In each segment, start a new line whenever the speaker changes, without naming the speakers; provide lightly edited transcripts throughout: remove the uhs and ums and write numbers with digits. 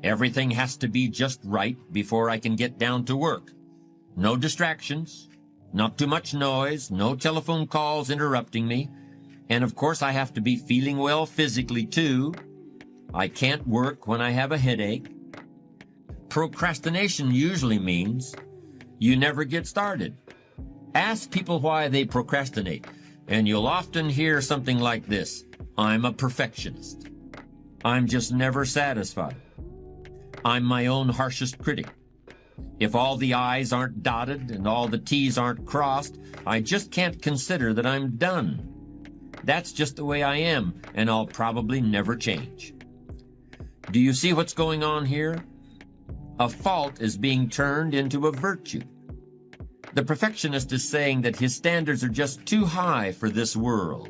Everything has to be just right before I can get down to work. No distractions, not too much noise, no telephone calls interrupting me. And of course I have to be feeling well physically too. I can't work when I have a headache. Procrastination usually means you never get started. Ask people why they procrastinate, and you'll often hear something like this: I'm a perfectionist. I'm just never satisfied. I'm my own harshest critic. If all the I's aren't dotted and all the T's aren't crossed, I just can't consider that I'm done. That's just the way I am, and I'll probably never change. Do you see what's going on here? A fault is being turned into a virtue. The perfectionist is saying that his standards are just too high for this world.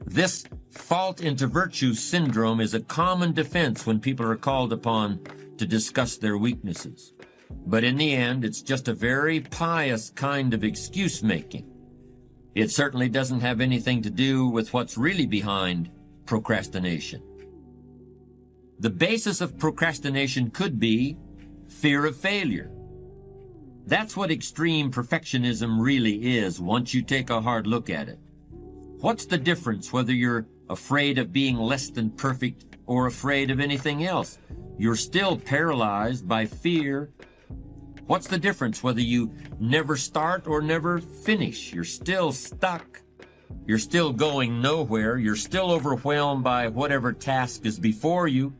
This fault into virtue syndrome is a common defense when people are called upon to discuss their weaknesses. But in the end, it's just a very pious kind of excuse-making. It certainly doesn't have anything to do with what's really behind procrastination. The basis of procrastination could be fear of failure. That's what extreme perfectionism really is once you take a hard look at it. What's the difference whether you're afraid of being less than perfect or afraid of anything else? You're still paralyzed by fear. What's the difference whether you never start or never finish? You're still stuck. You're still going nowhere. You're still overwhelmed by whatever task is before you.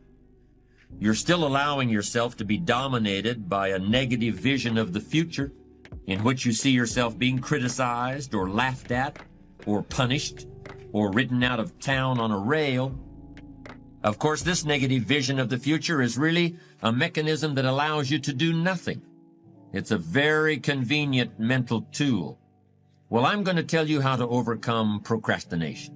You're still allowing yourself to be dominated by a negative vision of the future in which you see yourself being criticized or laughed at or punished or written out of town on a rail. Of course, this negative vision of the future is really a mechanism that allows you to do nothing. It's a very convenient mental tool. Well, I'm going to tell you how to overcome procrastination.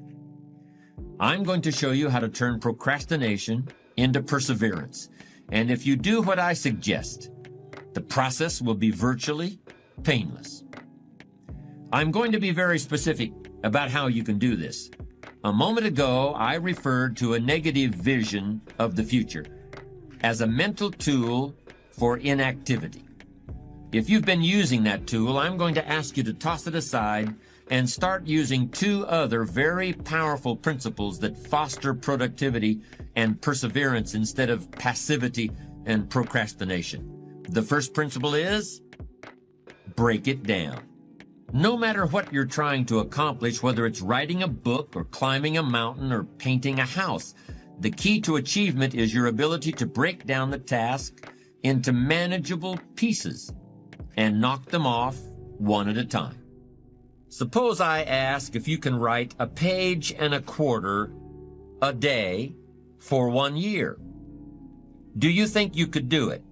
I'm going to show you how to turn procrastination into perseverance. And if you do what I suggest, the process will be virtually painless. I'm going to be very specific about how you can do this. A moment ago, I referred to a negative vision of the future as a mental tool for inactivity. If you've been using that tool, I'm going to ask you to toss it aside and start using two other very powerful principles that foster productivity and perseverance instead of passivity and procrastination. The first principle is break it down. No matter what you're trying to accomplish, whether it's writing a book or climbing a mountain or painting a house, the key to achievement is your ability to break down the task into manageable pieces and knock them off one at a time. Suppose I ask if you can write a page and a quarter a day for 1 year. Do you think you could do it?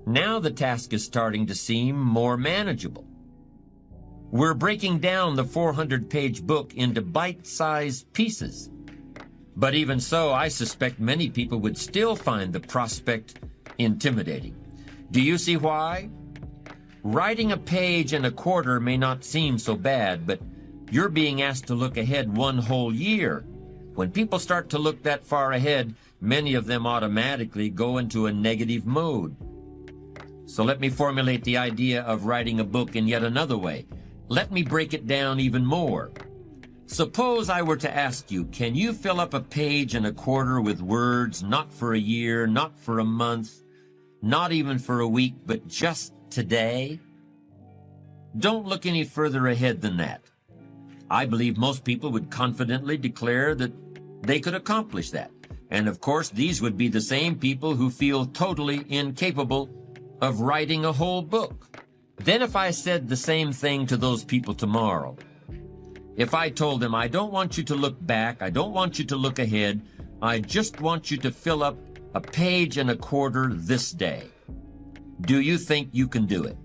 Now the task is starting to seem more manageable. We're breaking down the 400-page book into bite-sized pieces. But even so, I suspect many people would still find the prospect intimidating. Do you see why? Writing a page and a quarter may not seem so bad, but you're being asked to look ahead 1 whole year. When people start to look that far ahead, many of them automatically go into a negative mode. So let me formulate the idea of writing a book in yet another way. Let me break it down even more. Suppose I were to ask you, can you fill up a page and a quarter with words not for a year, not for a month, not even for a week, but just today? Don't look any further ahead than that. I believe most people would confidently declare that they could accomplish that. And of course, these would be the same people who feel totally incapable of writing a whole book. Then if I said the same thing to those people tomorrow, if I told them, I don't want you to look back, I don't want you to look ahead, I just want you to fill up a page and a quarter this day. Do you think you can do it?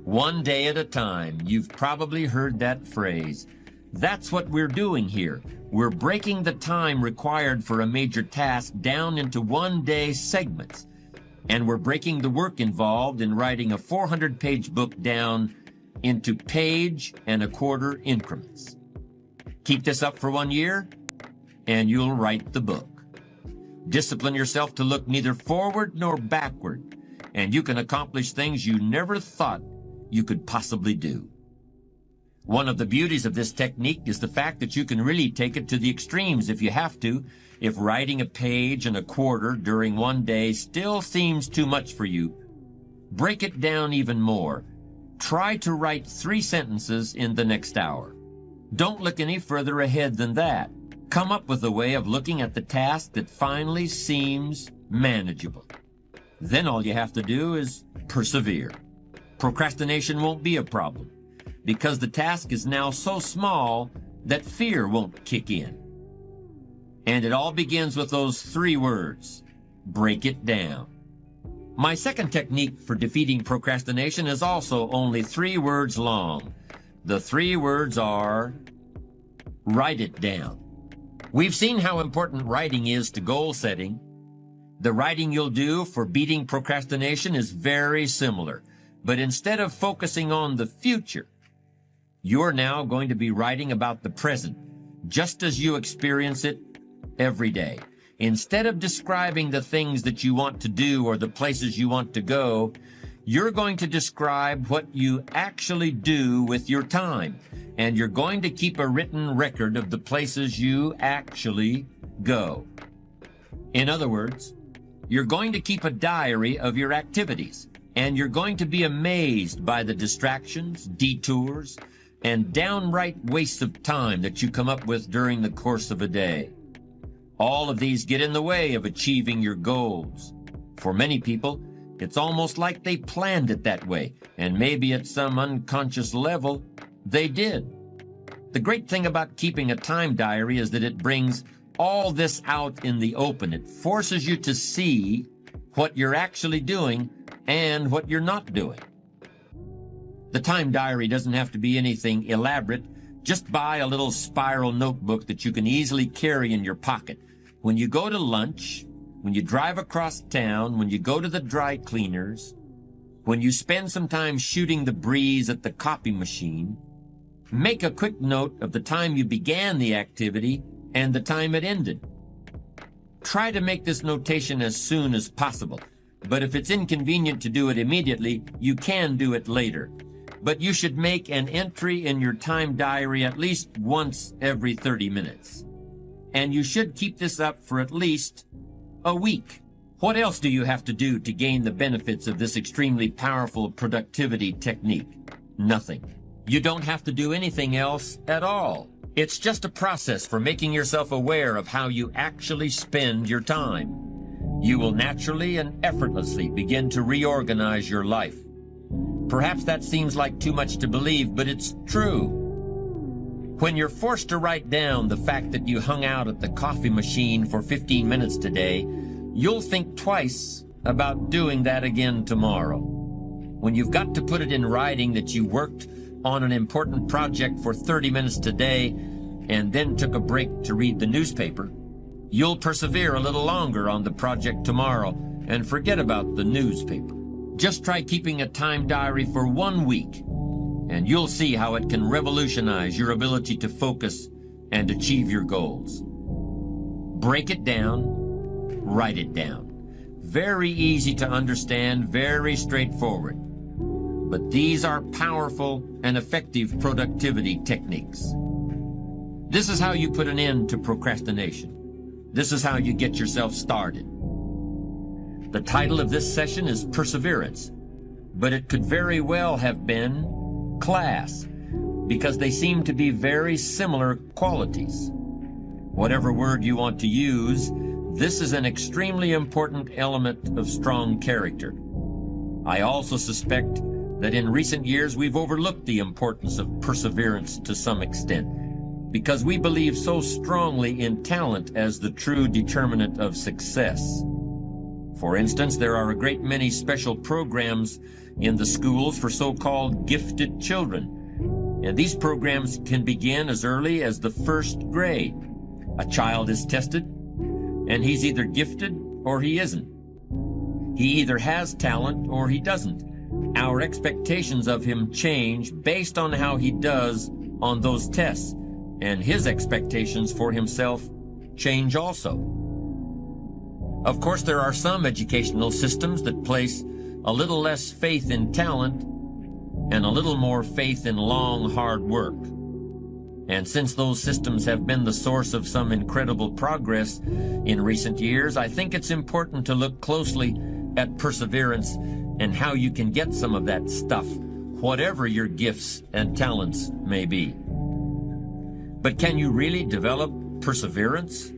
1 day at a time. You've probably heard that phrase. That's what we're doing here. We're breaking the time required for a major task down into 1-day segments. And we're breaking the work involved in writing a 400-page book down into page and a quarter increments. Keep this up for 1 year, and you'll write the book. Discipline yourself to look neither forward nor backward, and you can accomplish things you never thought you could possibly do. One of the beauties of this technique is the fact that you can really take it to the extremes if you have to. If writing a page and a quarter during one day still seems too much for you, break it down even more. Try to write 3 sentences in the next hour. Don't look any further ahead than that. Come up with a way of looking at the task that finally seems manageable. Then all you have to do is persevere. Procrastination won't be a problem, because the task is now so small that fear won't kick in. And it all begins with those 3 words: break it down. My second technique for defeating procrastination is also only 3 words long. The 3 words are: write it down. We've seen how important writing is to goal setting. The writing you'll do for beating procrastination is very similar, but instead of focusing on the future, you're now going to be writing about the present, just as you experience it every day. Instead of describing the things that you want to do or the places you want to go, you're going to describe what you actually do with your time, and you're going to keep a written record of the places you actually go. In other words, you're going to keep a diary of your activities, and you're going to be amazed by the distractions, detours, and downright wastes of time that you come up with during the course of a day. All of these get in the way of achieving your goals. For many people, it's almost like they planned it that way, and maybe at some unconscious level, they did. The great thing about keeping a time diary is that it brings all this out in the open. It forces you to see what you're actually doing and what you're not doing. The time diary doesn't have to be anything elaborate. Just buy a little spiral notebook that you can easily carry in your pocket. When you go to lunch, when you drive across town, when you go to the dry cleaners, when you spend some time shooting the breeze at the copy machine, make a quick note of the time you began the activity and the time it ended. Try to make this notation as soon as possible, but if it's inconvenient to do it immediately, you can do it later. But you should make an entry in your time diary at least once every 30 minutes. And you should keep this up for at least a week. What else do you have to do to gain the benefits of this extremely powerful productivity technique? Nothing. You don't have to do anything else at all. It's just a process for making yourself aware of how you actually spend your time. You will naturally and effortlessly begin to reorganize your life. Perhaps that seems like too much to believe, but it's true. When you're forced to write down the fact that you hung out at the coffee machine for 15 minutes today, you'll think twice about doing that again tomorrow. When you've got to put it in writing that you worked on an important project for 30 minutes today and then took a break to read the newspaper, you'll persevere a little longer on the project tomorrow and forget about the newspaper. Just try keeping a time diary for 1 week, and you'll see how it can revolutionize your ability to focus and achieve your goals. Break it down, write it down. Very easy to understand, very straightforward. But these are powerful and effective productivity techniques. This is how you put an end to procrastination. This is how you get yourself started. The title of this session is Perseverance, but it could very well have been Class, because they seem to be very similar qualities. Whatever word you want to use, this is an extremely important element of strong character. I also suspect that in recent years we've overlooked the importance of perseverance to some extent, because we believe so strongly in talent as the true determinant of success. For instance, there are a great many special programs in the schools for so-called gifted children, and these programs can begin as early as the 1st grade. A child is tested, and he's either gifted or he isn't. He either has talent or he doesn't. Our expectations of him change based on how he does on those tests, and his expectations for himself change also. Of course, there are some educational systems that place a little less faith in talent and a little more faith in long, hard work. And since those systems have been the source of some incredible progress in recent years, I think it's important to look closely at perseverance and how you can get some of that stuff, whatever your gifts and talents may be. But can you really develop perseverance?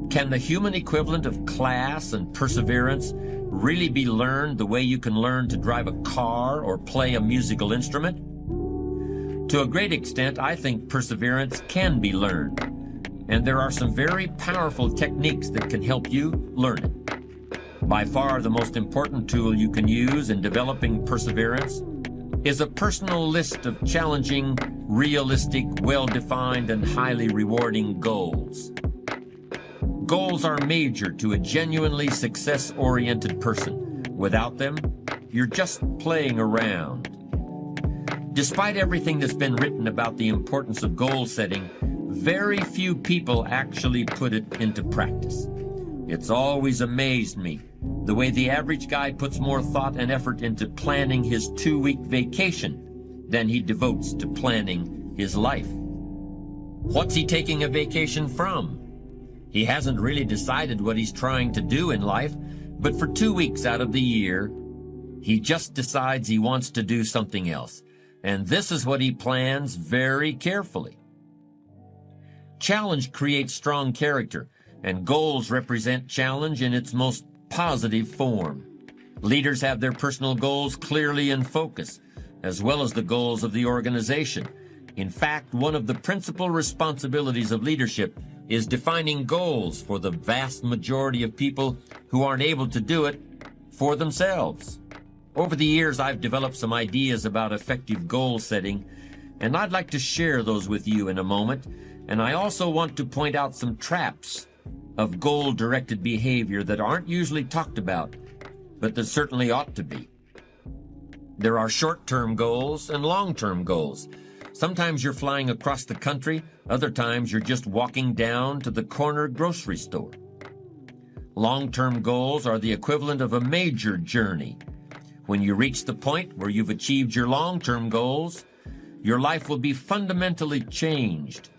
Can the human equivalent of class and perseverance really be learned the way you can learn to drive a car or play a musical instrument? To a great extent, I think perseverance can be learned, and there are some very powerful techniques that can help you learn it. By far, the most important tool you can use in developing perseverance is a personal list of challenging, realistic, well-defined, and highly rewarding goals. Goals are major to a genuinely success-oriented person. Without them, you're just playing around. Despite everything that's been written about the importance of goal setting, very few people actually put it into practice. It's always amazed me the way the average guy puts more thought and effort into planning his 2-week vacation than he devotes to planning his life. What's he taking a vacation from? He hasn't really decided what he's trying to do in life, but for 2 weeks out of the year, he just decides he wants to do something else. And this is what he plans very carefully. Challenge creates strong character, and goals represent challenge in its most positive form. Leaders have their personal goals clearly in focus, as well as the goals of the organization. In fact, one of the principal responsibilities of leadership is defining goals for the vast majority of people who aren't able to do it for themselves. Over the years, I've developed some ideas about effective goal setting, and I'd like to share those with you in a moment. And I also want to point out some traps of goal-directed behavior that aren't usually talked about, but that certainly ought to be. There are short-term goals and long-term goals. Sometimes you're flying across the country, other times you're just walking down to the corner grocery store. Long-term goals are the equivalent of a major journey. When you reach the point where you've achieved your long-term goals, your life will be fundamentally changed,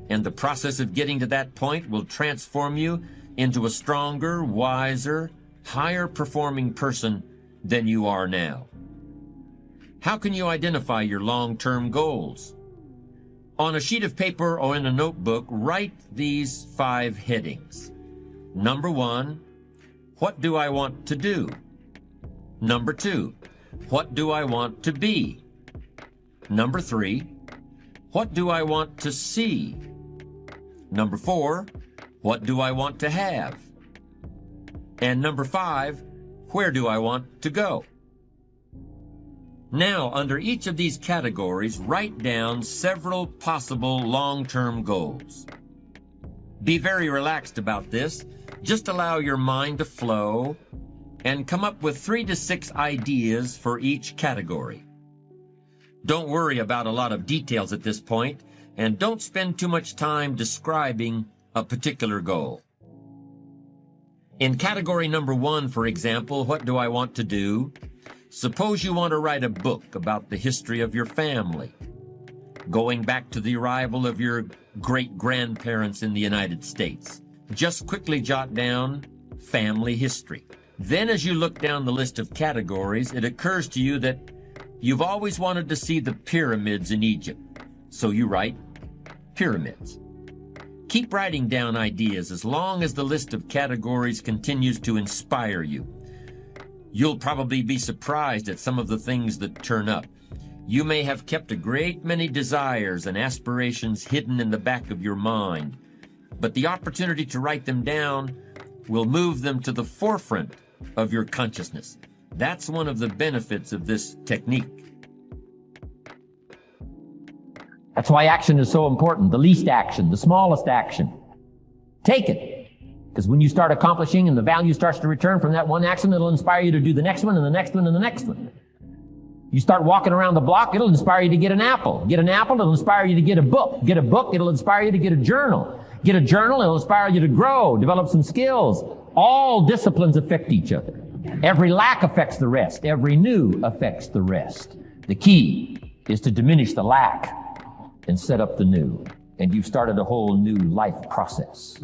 and the process of getting to that point will transform you into a stronger, wiser, higher-performing person than you are now. How can you identify your long-term goals? On a sheet of paper or in a notebook, write these 5 headings. Number 1, what do I want to do? Number 2, what do I want to be? Number 3, what do I want to see? Number 4, what do I want to have? And number 5, where do I want to go? Now, under each of these categories, write down several possible long-term goals. Be very relaxed about this. Just allow your mind to flow and come up with 3 to 6 ideas for each category. Don't worry about a lot of details at this point, and don't spend too much time describing a particular goal. In category number 1, for example, what do I want to do? Suppose you want to write a book about the history of your family, going back to the arrival of your great-grandparents in the United States. Just quickly jot down family history. Then as you look down the list of categories, it occurs to you that you've always wanted to see the pyramids in Egypt. So you write pyramids. Keep writing down ideas as long as the list of categories continues to inspire you. You'll probably be surprised at some of the things that turn up. You may have kept a great many desires and aspirations hidden in the back of your mind, but the opportunity to write them down will move them to the forefront of your consciousness. That's one of the benefits of this technique.
That's why action is so important. The least action, the smallest action. Take it. Because when you start accomplishing and the value starts to return from that one action, it'll inspire you to do the next one and the next one and the next one. You start walking around the block, it'll inspire you to get an apple. Get an apple, it'll inspire you to get a book. Get a book, it'll inspire you to get a journal. Get a journal, it'll inspire you to grow, develop some skills. All disciplines affect each other. Every lack affects the rest. Every new affects the rest. The key is to diminish the lack and set up the new. And you've started a whole new life process.